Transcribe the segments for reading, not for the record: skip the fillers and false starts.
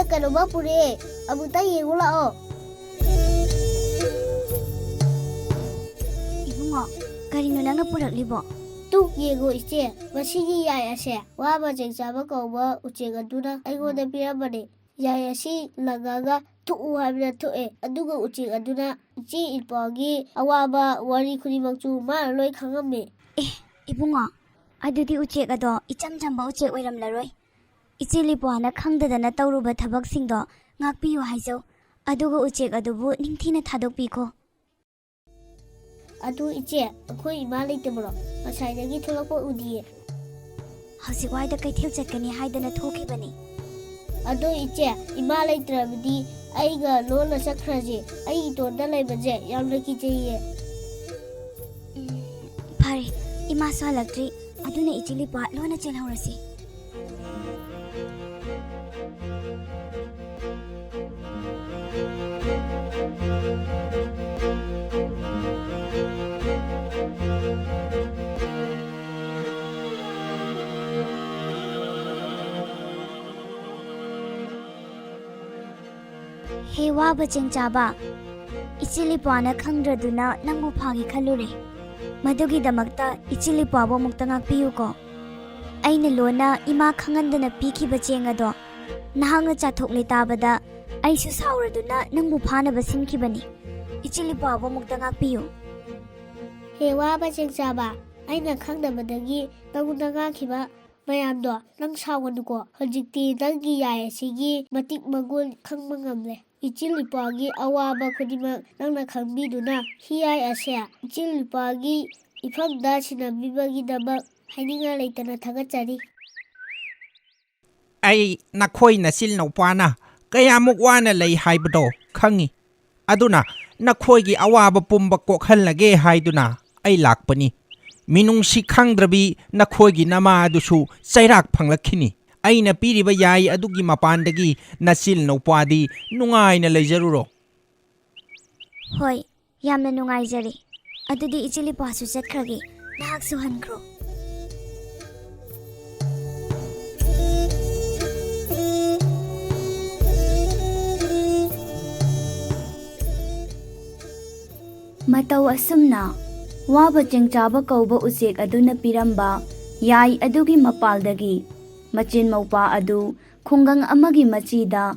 kailangan puri. Abu tayo wala o. Ibungo, karino nang napurak libo? Tu yego iche. Masigi yaya siya. Waba HINGCHABI kauba uchega duna. Aygo na pirabane. Yaya si lagaga tu'u habina tu'e. Aduga uchega duna. Ichi ipagi awaba wari kuni magchu ma loy khangame. Ibungo, adudi ucheg ado icham chamba ucheg oiram laroi. Ichi lipuana khangdadana tawruba thabak singdo ngakpiyo haijo. Aduga ucheg adubu ningthina thadokpiko. Adu iche, akoi ima leitebro. Masaidagi tholakpa udiye. Hausikwaida kaithil chatkani haidana thokibani. Adu iche, ima leitrabdi aiga lona sakhraje. Ai tonda laibaje yamna kichaiye. Phare, ima so halakri. Aduna ichi lipa lona chelhaurasi. He waba HINGCHABI. Ichilipana khangdraduna nangbu phagi khalure. Madugi damakta ichilipabo mukta ngakpiyu ko. Aina lona ima khangandana pikhiba chengado. Nahangna chathokle tabada aisu sauraduna nangbu phanaba simkhibani. Ichilipabo mukta ngakpiyu. He waba HINGCHABI. Aina khangdabadagi tangunda ngakhiba mayamdo nang sawganuko. Hojikti nangi yaya sigi matik magul khangba ngamle. Ichilipagi awaba khudima nangna khangbiduna hiyai asya. Ichilipagi ifamda sinambibagi daba haininga leitana thagachari. Ai nakhoi nasil nopana kayamuk wana lay haibado khangi. Aduna nakhoi gi awaba pumba kokhalage haiduna ai lakpani. Minungsi khangdrabi nakhoi gi nama adusu chairak phanglakhini. Aina piriba yai adugi mapandagi nasil nopadi nungaina leijaruro. Hoi, yamna nungaijari. Adudi ichilipasu chatkragi. Nahaksu hankro. Matau asumna waba HINGCHABI kauba ucheg aduna piramba yai adugi mapaldagi machin MOUPWA adu khungang amagi machida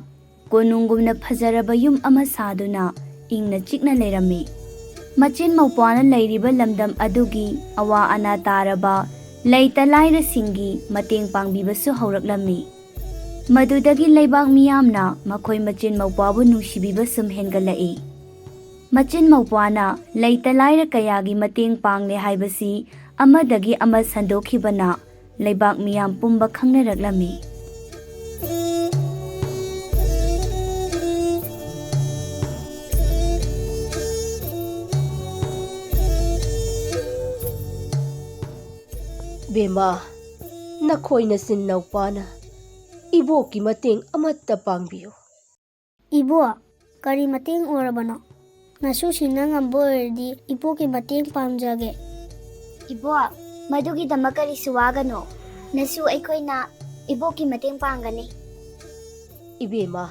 konungumna phajaraba yum ama saduna ingna chikna lerami. Machin MOUPWA na leiriba lamdam adugi awa ana taraba leita laira singi mateng pangbibasu hauraklami. Madudagi leibak miyamna makhoi machin MOUPWA bu nungsibiba sum hengalai. Machin MOUPWA na leita laira kayagi mateng pangne haibasi amadagi ama sandokhibana leibak miyam pumba khangnaraklami. Bema, nakhoi nasin naupana iboki mateng amatta pangbiyo. Ibo, kari mateng orabano. Nasu sinang ambordi ipoki mateng pangjage. Ibo, madugi damakari suwagano. Nasu aikoina iboki mateng pangani. Ibema,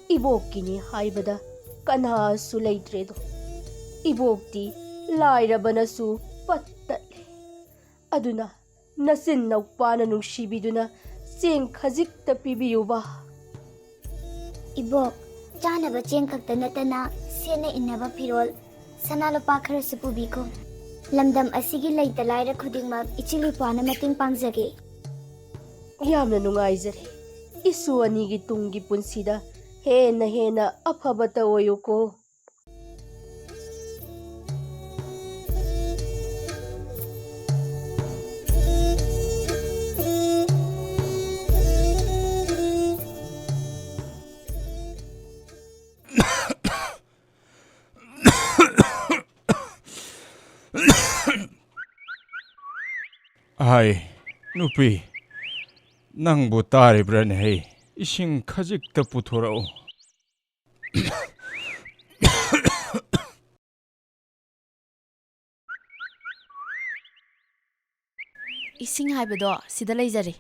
iboki ni haibada kana su leitredo. Ibokti lairabanasu pattatle. Aduna nasin naupana nungshibiduna seng khajikta pibiyuba. Ibo, chanaba cheng kakta natana sena inaba pirol sanalopa khara supubiko. Lamdam asigi leita laira khudingmak ichilipana mateng pangjage. Yamna nungaijare. Isu anigi tungi punsida hena afabata oyuko. Ai, nupi, nang butari brand hey, ising khajik ta puthorao. Ising haibado sida leijari.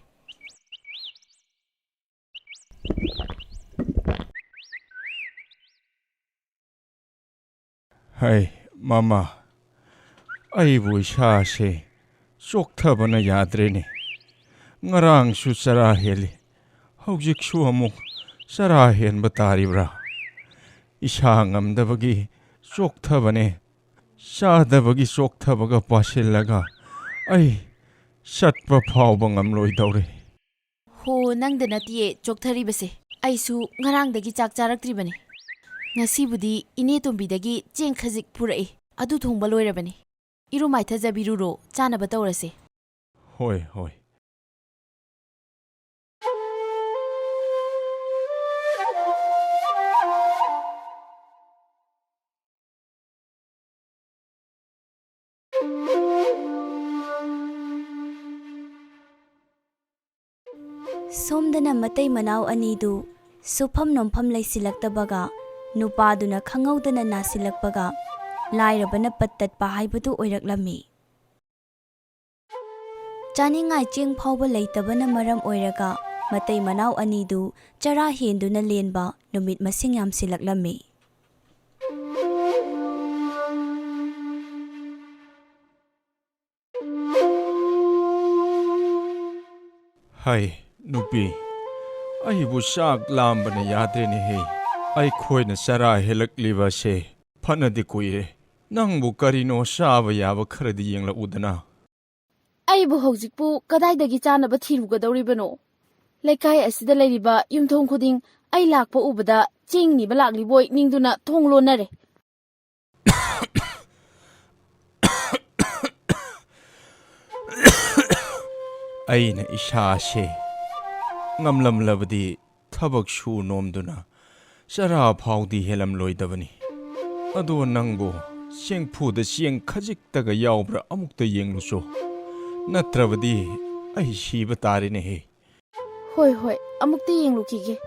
Hai, Mama. Aibu ishase sokthabana yadrene. Ngarang su sara heli. Haujik su amuk sara hen bataribra. Isha ngamdabagi sokthabane. Sadabagi sokthabaga pasillaga. Ai satpa phawba ngamloi dawre. Ho nangda natiye chokthari base. Aisu ngarang dagi chak charaktri bani. Ngasibudi ine tombidagi cheng khajik purai. Adu thongba loirabani. Iru maitha jabiruro chana batawrase. Hoi hoi. Somdana matai manau anidu sufam nompham leisilaktabaga nupaduna khangaudana nasilakpaga lairabana pattatpa haibadu oiraklami. Chaningai cheng phawba leitabana maram oiraga matai manau anidu chara henduna lenba numit masing yamsilaklami. Hai, nupi. Aibu sak lambana yadrene he. Ai khoina sara helak liba se. Phanadi kuire. Nangbu karino saba yaba kharadi yengla udana. Aibu hojikpu kadaidagi chana ba thirugadawribano. Laikai asida leiriba yumthong khuding ai lakpa ubada chingni ba lakli boy ningduna thonglo nare. Aina isha se. Ngamlam labadi thabak shu nomduna. Sara phawdi helam loidabani. Ado nangbo sieng phuda sieng khajik taga yaubra amukta yengluso. Natrabadi ai shiba tarine he. Hoi hoi, amukti yenglukige.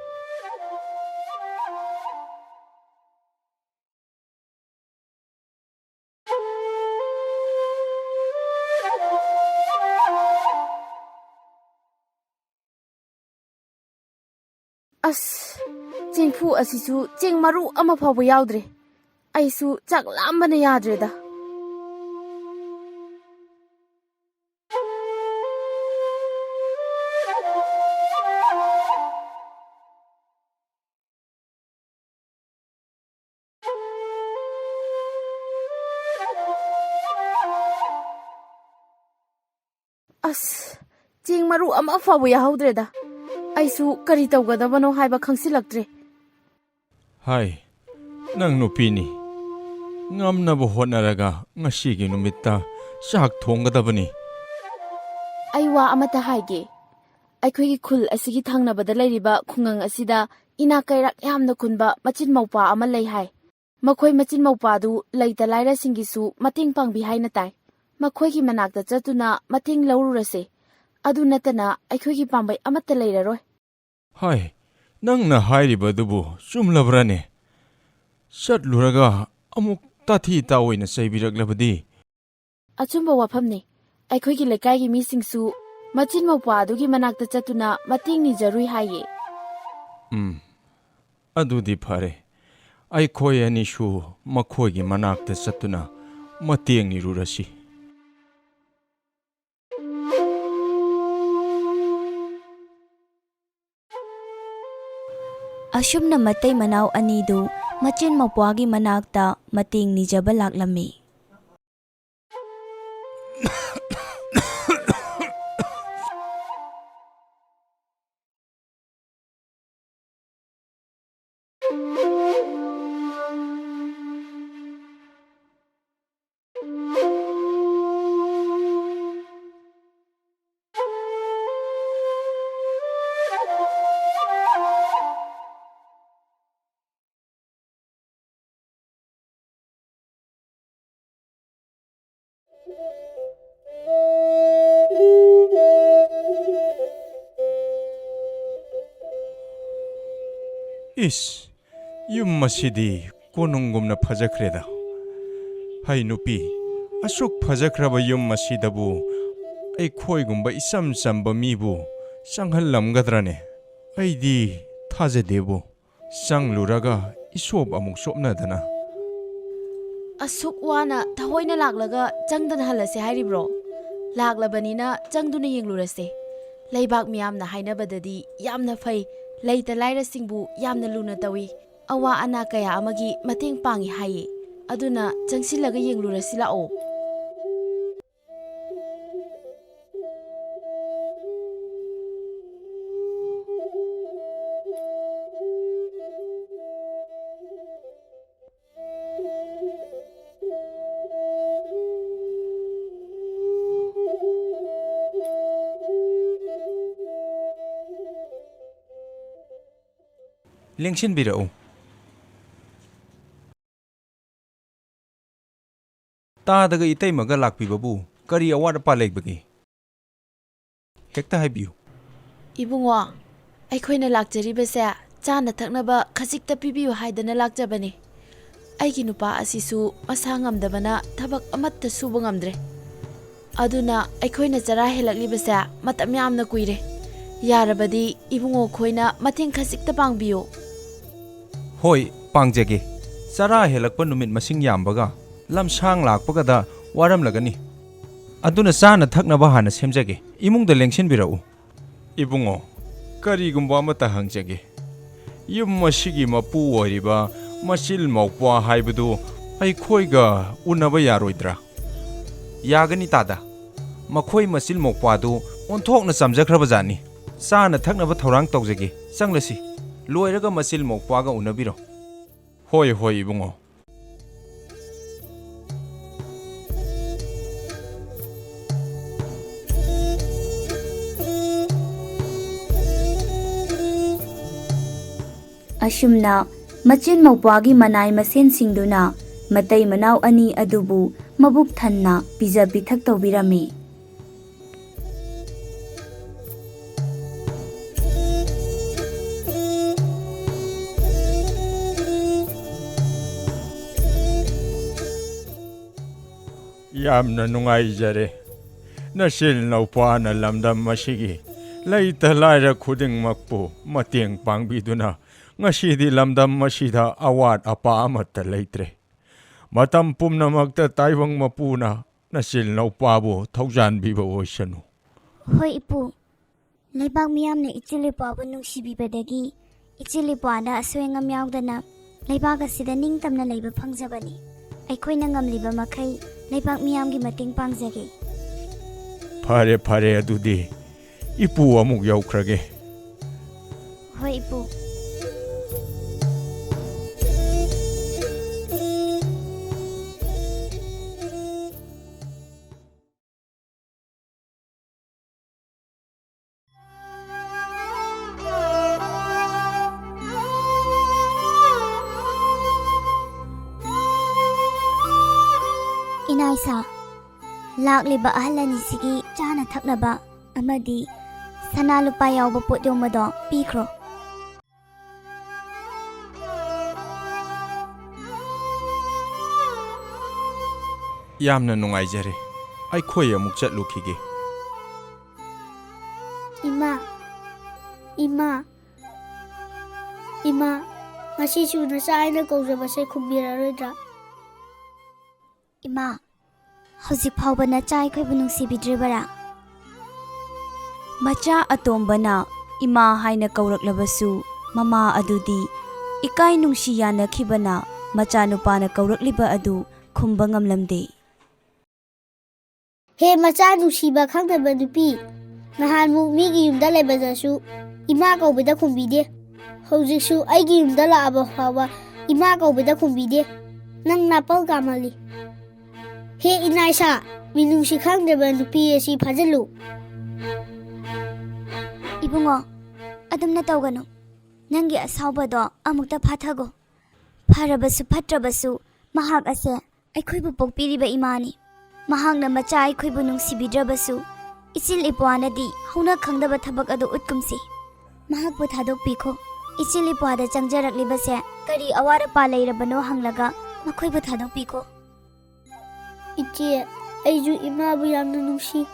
As, chengphu asisu cheng maru ama phawba yaudre. Aisu chak lambana yadreda. As, cheng maru ama phawba yaudreda. Aisu kari tawgadabano haiba khangsilaktre. Hai, nang nupini. Ngamnaba hotnaraga ngasigi numitta sak thonggadabani. Aiwa amata haige. Aikhoigi khul asigi thangnabada leiriba khungang asida ina kairak yamna khunba machin maupa ama lei hai. Makhoi machin maupa du leita laira singisu mating pangbi haina tai. Makhoigi manakta chatuna mating laururase. Adu natana aikhoigi pambai amata leiraroi. Hai, nangna hairibadubu chumlabrane. Satluraga amuk tathi taoina saibiraglabadi. Achumba wafamne. Aikhoigi lekaigi misingsu machin maupa adugi manakta chatuna mating ni jarui haye. Adudi phare. Aikhoi anishu makhoigi manakta chatuna mateng ni rurasi. Asumna matai manau anidu machin mapwagi manakta mating nijaba laklami. Is, yum masidi konungumna phajakreda. Hai nupi, asuk phajakraba yum masidabu aikhoi gumba isam samba mibu sanghallamgadrane. Aidi thajadebo. Sangluraga isop amuk sopnadana. ꯑꯁꯨꯛ ꯋꯥꯅ ꯊꯑꯣꯏꯅ ꯂꯥꯛꯂꯒ ꯆꯪꯗꯅ ꯍꯜꯂꯁꯦ ꯍꯥꯏꯔꯤꯕ꯭ꯔꯣ? ꯂꯥꯛꯂꯕꯅꯤꯅ ꯆꯪꯗꯨꯅ ꯌꯦꯡꯂꯨꯔꯁꯦ. ꯂꯩꯕꯥꯛ ꯃꯤꯌꯥꯝꯅ ꯍꯥꯏꯅꯕꯗꯗꯤ ꯌꯥꯝꯅ ꯐꯩ, ꯂꯩꯇ ꯂꯥꯏꯔꯁꯤꯡꯕꯨ ꯌꯥꯝꯅ ꯂꯨꯅ ꯇꯧꯏ, ꯑꯋꯥ ꯑꯅꯥ ꯀꯌꯥ ꯑꯃꯒꯤ ꯃꯇꯦꯡ ꯄꯥꯡꯏ ꯍꯥꯏꯌꯦ꯫ ꯑꯗꯨꯅ ꯆꯪꯁꯤꯜꯂꯒ ꯌꯦꯡꯂꯨꯔꯁꯤ ꯂꯥꯛꯑꯣ꯫ ꯂꯦꯡꯁꯤꯟꯕꯤꯔꯛꯎ꯫ ꯇꯥꯗꯒ ꯏꯇꯩꯃꯒ ꯂꯥꯛꯄꯤꯕꯕꯨ ꯀꯔꯤ ꯑꯋꯥꯠ ꯑꯄꯥ ꯂꯩꯕꯒꯦ? ꯍꯦꯛꯇ ꯍꯥꯏꯕꯤꯌꯨ꯫ ꯏꯕꯨꯡꯉꯣ, ꯑꯩꯈꯣꯏꯅ ꯂꯥꯛꯆꯔꯤꯕꯁꯦ ꯆꯥꯅ ꯊꯛꯅꯕ ꯈꯖꯤꯛꯇ ꯄꯤꯕꯤꯌꯨ ꯍꯥꯏꯗꯅ ꯂꯥꯛꯆꯕꯅꯤ꯫ ꯑꯩꯒꯤ ꯅꯨꯄꯥ ꯑꯁꯤꯁꯨ ꯃꯁꯥ ꯉꯝꯗꯕꯅ ꯊꯕꯛ ꯑꯃꯠꯇ ꯁꯨꯕ ꯉꯝꯗ꯭ꯔꯦ꯫ ꯑꯗꯨꯅ ꯑꯩꯈꯣꯏꯅ ꯆꯔꯥ ꯍꯦꯜꯂꯛꯂꯤꯕꯁꯦ ꯃꯇꯝ ꯌꯥꯝꯅ ꯀꯨꯏꯔꯦ꯫ ꯌꯥꯔꯕꯗꯤ ꯏꯕꯨꯡꯉꯣ ꯈꯣꯏꯅ ꯃꯇꯦꯡ ꯈꯖꯤꯛꯇ ꯄꯥꯡꯕꯤꯌꯨ꯫ ꯍꯣꯏ, ꯄꯥꯡꯖꯒꯦ꯫ ꯆꯔꯥ ꯍꯦꯜꯂꯛꯄ ꯅꯨꯃꯤꯠ ꯃꯁꯤꯡ ꯌꯥꯝꯕꯒ ꯂꯝꯁꯥꯡ ꯂꯥꯛꯄꯒꯗ ꯋꯥꯔꯝꯂꯒꯅꯤ꯫ ꯑꯗꯨꯅ ꯆꯥꯅ ꯊꯛꯅꯕ ꯍꯥꯟꯅ ꯁꯦꯝꯖꯒꯦ꯫ ꯏꯃꯨꯡꯗ ꯂꯦꯡꯁꯤꯟꯕꯤꯔꯛꯎ꯫ ꯏꯕꯨꯡꯉꯣ, ꯀꯔꯤꯒꯨꯝꯕ ꯑꯃꯠꯇ ꯍꯪꯖꯒꯦ꯫ ꯌꯨꯝ ꯑꯁꯤꯒꯤ ꯃꯄꯨ ꯑꯣꯏꯔꯤꯕ ꯃꯆꯤꯜ ꯃꯧꯄ꯭ꯋꯥ ꯍꯥꯏꯕꯗꯨ ꯑꯩꯈꯣꯏꯒ ꯎꯅꯕ ꯌꯥꯔꯣꯏꯗ꯭ꯔꯥ? ꯌꯥꯒꯅꯤ ꯇꯥꯗ꯫ ꯃꯈꯣꯏ ꯃꯆꯤꯜ ꯃꯧꯄ꯭ꯋꯥꯗꯨ ꯑꯣꯟꯊꯣꯛꯅ ꯆꯝꯖꯈ꯭ꯔꯕꯖꯥꯠꯅꯤ꯫ ꯆꯥꯅ ꯊꯛꯅꯕ ꯊꯧꯔꯥꯡ ꯇꯧꯖꯒꯦ꯫ ꯆꯪꯂꯁꯤ꯫ ꯂꯣꯏꯔꯒ ꯃꯆꯤꯜ ꯃꯧꯄ꯭ꯋꯥꯒ ꯎꯅꯕꯤꯔꯣ꯫ ꯍꯣꯏ ꯍꯣꯏ ꯏꯕꯨꯡꯉꯣ꯫ ꯑꯁꯨꯝꯅ ꯃꯆꯤꯟ ꯃꯧꯄ꯭ꯋꯥꯒꯤ ꯃꯅꯥꯏ ꯃꯁꯦꯟꯁꯤꯡꯗꯨꯅ ꯃꯇꯩ ꯃꯅꯥꯎ ꯑꯅꯤ ꯑꯗꯨꯕꯨ ꯃꯕꯨꯛ ꯊꯟꯅ ꯄꯤꯖ ꯄꯤꯊꯛ ꯇꯧꯕꯤꯔꯝꯃꯤ꯫ ꯌꯥꯝꯅ ꯅꯨꯡꯉꯥꯏꯖꯔꯦ꯫ ꯅꯆꯤꯜ ꯅꯧꯄ꯭ꯋꯥꯅ ꯂꯝꯗꯝ ꯑꯁꯤꯒꯤ ꯂꯩꯇ ꯂꯥꯏꯔ ꯈꯨꯗꯤꯡꯃꯛꯄꯨ ꯃꯇꯦꯡ ꯄꯥꯡꯕꯤꯗꯨꯅ ꯉꯁꯤꯗꯤ ꯂꯝꯗꯝ ꯑꯁꯤꯗ ꯑꯋꯥꯠ ꯑꯄꯥ ꯑꯃꯠꯇ ꯂꯩꯇ꯭ꯔꯦ꯫ ꯃꯇꯝ ꯄꯨꯝꯅꯃꯛꯇ ꯇꯥꯏꯕꯪ ꯃꯄꯨꯅ ꯅꯆꯤꯜ ꯅꯧꯄ꯭ꯋꯥꯕꯨ ꯊꯧꯖꯥꯟꯕꯤꯕ ꯑꯣꯏꯁꯅꯨ꯫ ꯍꯣꯏ ꯏꯄꯨ, ꯂꯩꯕꯥꯛ ꯃꯤꯌꯥꯝꯅ ꯏꯆꯤꯜ ꯏꯄ꯭ꯋꯥꯕꯨ ꯅꯨꯡꯁꯤꯕꯤꯕꯗꯒꯤ ꯏꯆꯤꯜ ꯏꯄ꯭ꯋꯥꯗ ꯑꯁꯣꯏ ꯑꯉꯥꯝ ꯌꯥꯎꯗꯅ ꯂꯩꯕꯥꯛ ꯑꯁꯤꯗ ꯅꯤꯡꯇꯝꯅ ꯂꯩꯕ ꯐꯪꯖꯕꯅꯤ꯫ ꯑꯩꯈꯣꯏꯅ ꯉꯝꯂꯤꯕ ꯃꯈꯩ ꯂꯩꯕꯥꯛ ꯃꯤꯌꯥꯝꯒꯤ ꯃꯇꯦꯡ ꯄꯥꯡꯖꯒꯦ꯫ ꯐꯔꯦ ꯐꯔꯦ, ꯑꯗꯨꯗꯤ ꯏꯄꯨ ꯑꯃꯨꯛ ꯌꯧꯈ꯭ꯔꯒꯦ꯫ ꯍꯣꯏ ꯏꯄꯨ꯫ ꯏꯅꯥꯏꯁꯥ, ꯂꯥꯛꯂꯤꯕ ꯑꯍꯜ ꯑꯅꯤꯁꯤꯒꯤ ꯆꯥꯅ ꯊꯛꯅꯕ ꯑꯃꯗꯤ ꯁꯅꯥ ꯂꯨꯄꯥ ꯌꯥꯎꯕ ꯄꯣꯠ ꯌꯣꯝꯕꯗꯣ ꯄꯤꯈ꯭ꯔꯣ꯫ ꯌꯥꯝꯅ ꯅꯨꯡꯉꯥꯏꯖꯔꯦ꯫ ꯑꯩꯈꯣꯏ ꯑꯃꯨꯛ ꯆꯠꯂꯨꯈꯤꯒꯦ꯫ ꯏꯃꯥ, ꯏꯃꯥ, ꯏꯃꯥ, ꯉꯁꯤꯁꯨ ꯅꯆꯥ ꯑꯩꯅ ꯀꯧꯖꯕꯁꯦ ꯈꯨꯝꯕꯤꯔꯔꯣꯏꯗ꯭ꯔꯥ? ꯏꯃꯥ, ꯍꯧꯖꯤꯛ ꯐꯥꯎꯕ ꯅꯆꯥ ꯑꯩꯈꯣꯏꯕꯨ ꯅꯨꯡꯁꯤꯕꯤꯗ꯭ꯔꯤꯕꯔꯥ? ꯃꯆꯥ ꯑꯇꯣꯝꯕꯅ ꯏꯃꯥ ꯍꯥꯏꯅ ꯀꯧꯔꯛꯂꯕꯁꯨ ꯃꯃꯥ ꯑꯗꯨꯗꯤ ꯏꯀꯥꯏ ꯅꯨꯡꯁꯤ ꯌꯥꯅꯈꯤꯕꯅ ꯃꯆꯥꯅꯨꯄꯥꯅ ꯀꯧꯔꯛꯂꯤꯕ ꯑꯗꯨ ꯈꯨꯝꯕ ꯉꯝꯂꯝꯗꯦ꯫ ꯍꯦ ꯃꯆꯥ ꯅꯨꯡꯁꯤꯕ ꯈꯪꯗꯕ ꯅꯨꯄꯤ, ꯅꯍꯥꯟꯃꯨꯛ ꯃꯤꯒꯤ ꯌꯨꯝꯗ ꯂꯩꯕꯗꯁꯨ ꯏꯃꯥ ꯀꯧꯕꯗ ꯈꯨꯝꯕꯤꯗꯦ꯫ ꯍꯧꯖꯤꯛꯁꯨ ꯑꯩꯒꯤ ꯌꯨꯝꯗ ꯂꯥꯛꯑꯕ ꯐꯥꯎꯕ ꯏꯃꯥ ꯀꯧꯕꯗ ꯈꯨꯝꯕꯤꯗꯦ꯫ ꯅꯪ ꯅꯥꯄꯜ ꯀꯥꯃꯜꯂꯤ꯫ ꯍꯦ ꯏꯅꯥꯏꯁꯥ, ꯃꯤꯅꯨꯡꯁꯤ ꯈꯪꯗ꯭ꯔꯕ ꯅꯨꯄꯤ ꯑꯁꯤ ꯐꯥꯖꯤꯜꯂꯨ꯫ ꯏꯕꯨꯡꯉꯣ, ꯑꯗꯨꯝꯅ ꯇꯧꯒꯅꯨ꯫ ꯅꯪꯒꯤ ꯑꯁꯥꯎꯕꯗꯣ ꯑꯃꯨꯛꯇ ꯐꯥꯊꯒꯣ꯫ ꯐꯔꯕꯁꯨ ꯐꯠꯇ꯭ꯔꯕꯁꯨ ꯃꯍꯥꯛ ꯑꯁꯦ ꯑꯩꯈꯣꯏꯕꯨ ꯄꯣꯛꯄꯤꯔꯤꯕ ꯏꯃꯥꯅꯤ꯫ ꯃꯍꯥꯛꯅ ꯃꯆꯥ ꯑꯩꯈꯣꯏꯕꯨ ꯅꯨꯡꯁꯤꯕꯤꯗ꯭ꯔꯕꯁꯨ ꯏꯆꯤꯜ ꯏꯄ꯭ꯋꯥꯅꯗꯤ ꯍꯧꯅ ꯈꯪꯗꯕ ꯊꯕꯛ ꯑꯗꯨ ꯎꯠꯀꯨꯝꯁꯤ꯫ ꯃꯍꯥꯛꯄꯨ ꯊꯥꯗꯣꯛꯄꯤꯈꯣ꯫ ꯏꯆꯤꯜ ꯏꯄ꯭ꯋꯥꯗ ꯆꯪꯖꯔꯛꯂꯤꯕꯁꯦ ꯀꯔꯤ ꯑꯋꯥꯠ ꯑꯄꯥ ꯂꯩꯔꯕꯅꯣ ꯍꯪꯂꯒ ꯃꯈꯣꯏꯕꯨ ꯊꯥꯗꯣꯛꯄꯤꯈꯣ꯫ ꯏꯆꯦ, ꯑꯩꯁꯨ ꯏꯃꯥꯕꯨ ꯌꯥꯝꯅ ꯅꯨꯡꯁꯤ꯫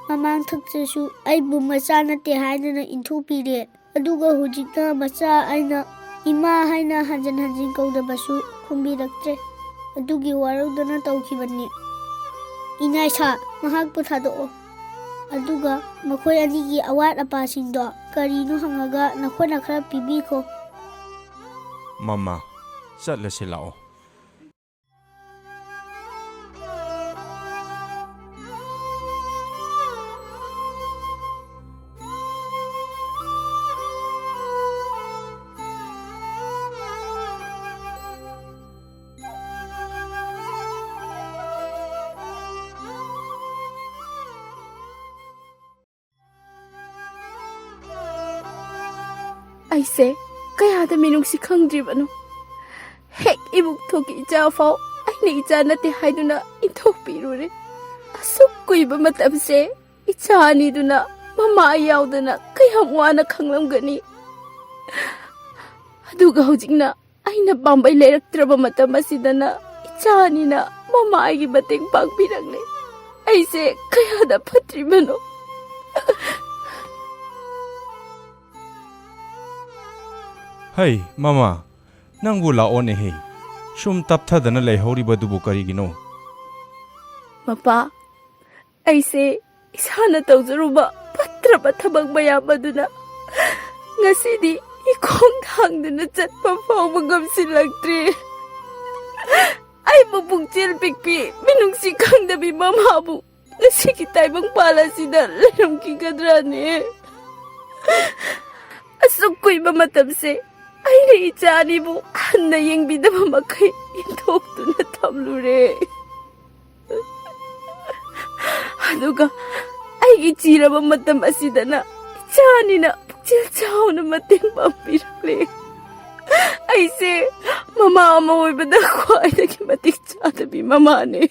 ꯃꯃꯥꯡ ꯊꯛꯇꯁꯨ ꯑꯩꯕꯨ ꯃꯆꯥ ꯅꯠꯇꯦ ꯍꯥꯏꯗꯅ ꯏꯟꯊꯣꯛꯄꯤꯔꯦ꯫ ꯑꯗꯨꯒ ꯍꯧꯖꯤꯛꯅ ꯃꯆꯥ ꯑꯩꯅ ꯏꯃꯥ ꯍꯥꯏꯅ ꯍꯟꯖꯤꯟ ꯍꯟꯖꯤꯟ ꯀꯧꯗꯕꯁꯨ ꯈꯨꯝꯕꯤꯔꯛꯇ꯭ꯔꯦ꯫ ꯑꯗꯨꯒꯤ ꯋꯥꯔꯧꯗꯅ ꯇꯧꯈꯤꯕꯅꯤ꯫ ꯏꯅꯥꯏꯁꯥ, ꯃꯍꯥꯛꯄꯨ ꯊꯥꯗꯣꯛꯑꯣ꯫ ꯑꯗꯨꯒ ꯃꯈꯣꯏ ꯑꯅꯤꯒꯤ ꯑꯋꯥꯠ ꯑꯄꯥꯁꯤꯡꯗꯣ ꯀꯔꯤꯅꯣ ꯍꯪꯉꯒ ꯅꯈꯣꯏꯅ ꯈꯔ ꯄꯤꯕꯤꯈꯣ꯫ ꯃꯃꯥ, ꯆꯠꯂꯁꯤ ꯂꯥꯛꯑꯣ꯫ ꯑꯩꯁꯦ ꯀꯌꯥꯗ ꯃꯤꯅꯨꯡꯁꯤ ꯈꯪꯗ꯭ꯔꯤꯕꯅꯣ꯫ ꯍꯦꯛ ꯏꯕꯨꯛꯊꯣꯛꯀꯤ ꯏꯆꯥ ꯐꯥꯎ ꯑꯩꯅ ꯏꯆꯥ ꯅꯠꯇꯦ ꯍꯥꯏꯗꯨꯅ ꯏꯟꯊꯣꯛꯄꯤꯔꯨꯔꯦ꯫ ꯑꯁꯨꯛ ꯀꯨꯏꯕ ꯃꯇꯝꯁꯦ ꯏꯆꯥ ꯑꯅꯤꯗꯨꯅ ꯃꯃꯥ ꯌꯥꯎꯗꯅ ꯀꯌꯥꯝ ꯋꯥꯅ ꯈꯪꯂꯝꯒꯅꯤ꯫ ꯑꯗꯨꯒ ꯍꯧꯖꯤꯛꯅ ꯑꯩꯅ ꯄꯥꯝꯕꯩ ꯂꯩꯔꯛꯇ꯭ꯔꯕ ꯃꯇꯝ ꯑꯁꯤꯗꯅ ꯏꯆꯥ ꯑꯅꯤꯅ ꯃꯃꯥ ꯑꯩꯒꯤ ꯃꯇꯦꯡ ꯄꯥꯡꯕꯤꯔꯛꯂꯦ꯫ ꯑꯩꯁꯦ ꯀꯌꯥꯗ ꯐꯠꯇ꯭ꯔꯤꯕꯅꯣ꯫ ꯍꯩ ꯃꯃꯥ, ꯅꯪꯕꯨ ꯂꯥꯛꯑꯣꯅꯦꯍꯦ꯫ ꯁꯨꯝ ꯇꯞꯊꯗꯅ ꯂꯩꯍꯧꯔꯤꯕꯗꯨꯕꯨ ꯀꯔꯤꯒꯤꯅꯣ? ꯃꯄꯥ, ꯑꯩꯁꯦ ꯏꯁꯥꯅ ꯇꯧꯖꯔꯨꯕ ꯐꯠꯇ꯭ꯔꯕ ꯊꯕꯛ ꯃꯌꯥꯝ ꯑꯗꯨꯅ ꯉꯁꯤꯗꯤ ꯏꯈꯣꯡ ꯊꯥꯡꯗꯨꯅ ꯆꯠꯄ ꯐꯥꯎꯕ ꯉꯝꯁꯤꯜꯂꯛꯇ꯭ꯔꯦ꯫ ꯑꯩꯕꯨ ꯄꯨꯛꯆꯦꯜ ꯄꯤꯛꯄꯤ ꯃꯤꯅꯨꯡꯁꯤ ꯈꯪꯗꯕꯤ ꯃꯃꯥꯕꯨ ꯉꯁꯤꯒꯤ ꯇꯥꯏꯕꯪꯄꯥꯜ ꯑꯁꯤꯗ ꯂꯩꯔꯝꯈꯤꯒꯗ꯭ꯔꯥꯅꯦ? ꯑꯁꯨꯛ ꯀꯨꯏꯕ ꯃꯇꯝꯁꯦ ꯑꯩꯅ ꯏꯆꯥ ꯑꯅꯤꯕꯨ ꯍꯟꯅ ꯌꯦꯡꯕꯤꯗꯕ ꯃꯈꯩ ꯏꯟꯊꯣꯛꯇꯨꯅ ꯊꯝꯂꯨꯔꯦ꯫ ꯑꯗꯨꯒ ꯑꯩꯒꯤ ꯆꯤꯔꯕ ꯃꯇꯝ ꯑꯁꯤꯗꯅ ꯏꯆꯥ ꯑꯅꯤꯅ ꯄꯨꯛꯆꯦꯜ ꯆꯥꯎꯅ ꯃꯇꯦꯡ ꯄꯥꯡꯕꯤꯔꯛꯂꯦ꯫ ꯑꯩꯁꯦ ꯃꯃꯥ ꯑꯃ ꯑꯣꯏꯕꯗ ꯈ꯭ꯋꯥꯏꯗꯒꯤ ꯃꯇꯤꯛ ꯆꯥꯗꯕꯤ ꯃꯃꯥꯅꯦ꯫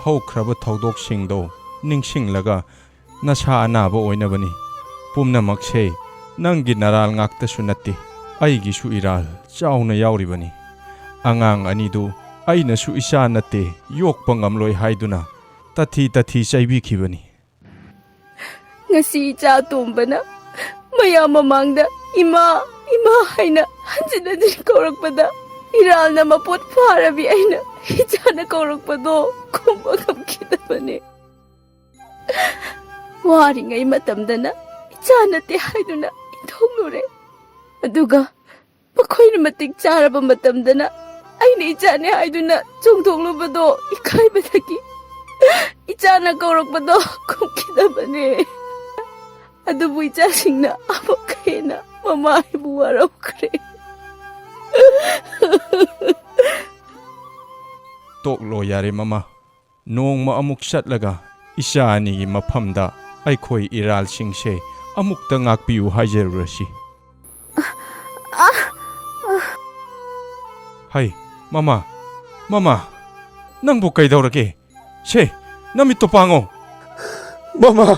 ꯍꯧꯈ꯭ꯔꯕ ꯊꯧꯗꯣꯛꯁꯤꯡꯗꯣ ꯅꯤꯡꯁꯤꯡꯂꯒ ꯅꯁꯥ ꯑꯅꯥꯕ ꯑꯣꯏꯅꯕꯅꯤ꯫ ꯄꯨꯝꯅꯃꯛꯁꯦ ꯅꯪꯒꯤ ꯅꯔꯥꯜ ꯉꯥꯛꯇꯁꯨ ꯅꯠꯇꯦ, ꯑꯩꯒꯤꯁꯨ ꯏꯔꯥꯜ ꯆꯥꯎꯅ ꯌꯥꯎꯔꯤꯕꯅꯤ꯫ ꯑꯉꯥꯡ ꯑꯅꯤꯗꯨ ꯑꯩꯅꯁꯨ ꯏꯆꯥ ꯅꯠꯇꯦ, ꯌꯣꯛꯄ ꯉꯝꯂꯣꯏ ꯍꯥꯏꯗꯨꯅ ꯇꯊꯤ ꯆꯩꯕꯤꯈꯤꯕꯅꯤ꯫ ꯉꯁꯤ ꯏꯆꯥ ꯑꯇꯣꯝꯕꯅ ꯃꯌꯥꯝ ꯃꯃꯥꯡꯗ ꯏꯃꯥ ꯏꯃꯥ ꯍꯥꯏꯅ ꯍꯟꯖꯤꯟ ꯍꯟꯖꯤꯟ ꯀꯧꯔꯛꯄꯗ ꯏꯔꯥꯜꯅ ꯃꯄꯣꯠ ꯐꯥꯔꯕꯤ ꯑꯩꯅ ꯏꯆꯥꯅ ꯀꯧꯔꯛꯄꯗꯣ ꯈꯨꯝꯕ ꯉꯝꯈꯤꯗꯕꯅꯦ꯫ ꯋꯥꯔꯤꯉꯩ ꯃꯇꯝꯗꯅ ꯏꯆꯥ ꯅꯠꯇꯦ ꯍꯥꯏꯗꯨꯅ ꯏꯟꯊꯣꯛꯂꯨꯔꯦ꯫ ꯑꯗꯨꯒ ꯃꯈꯣꯏꯅ ꯃꯇꯤꯛ ꯆꯥꯔꯕ ꯃꯇꯝꯗꯅ ꯑꯩꯅ ꯏꯆꯥꯅꯦ ꯍꯥꯏꯗꯨꯅ ꯆꯣꯡꯊꯣꯛꯂꯨꯕꯗꯣ ꯏꯀꯥꯏꯕꯗꯒꯤ ꯏꯆꯥꯅ ꯀꯧꯔꯛꯄꯗꯣ ꯈꯨꯝꯈꯤꯗꯕꯅꯦ꯫ ꯑꯗꯨꯕꯨ ꯏꯆꯥꯁꯤꯡꯅ ꯑꯃꯨꯛ ꯍꯦꯟꯅ ꯃꯃꯥ ꯑꯩꯕꯨ ꯋꯥꯔꯧꯈ꯭ꯔꯦ꯫ ꯇꯣꯛꯂꯣ ꯌꯥꯔꯦ ꯃꯃꯥ. ꯅꯣꯡꯃ ꯑꯃꯨꯛ ꯆꯠꯂꯒ ꯏꯆꯥ ꯑꯅꯤꯒꯤ ꯃꯐꯝꯗ ꯑꯩꯈꯣꯏ ꯏꯔꯥꯜꯁꯤꯡꯁꯦ ꯑꯃꯨꯛꯇ ꯉꯥꯛꯄꯤꯌꯨ ꯍꯥꯏꯖꯔꯨꯔꯁꯤ. ꯍꯩ ꯃꯃꯥ, ꯃꯃꯥ, ꯅꯪꯕꯨ ꯀꯩꯗꯧꯔꯒꯦ? ꯁꯦ, ꯅꯃꯤꯠꯇꯣ ꯄꯥꯡꯉꯣ. ꯃꯃꯥ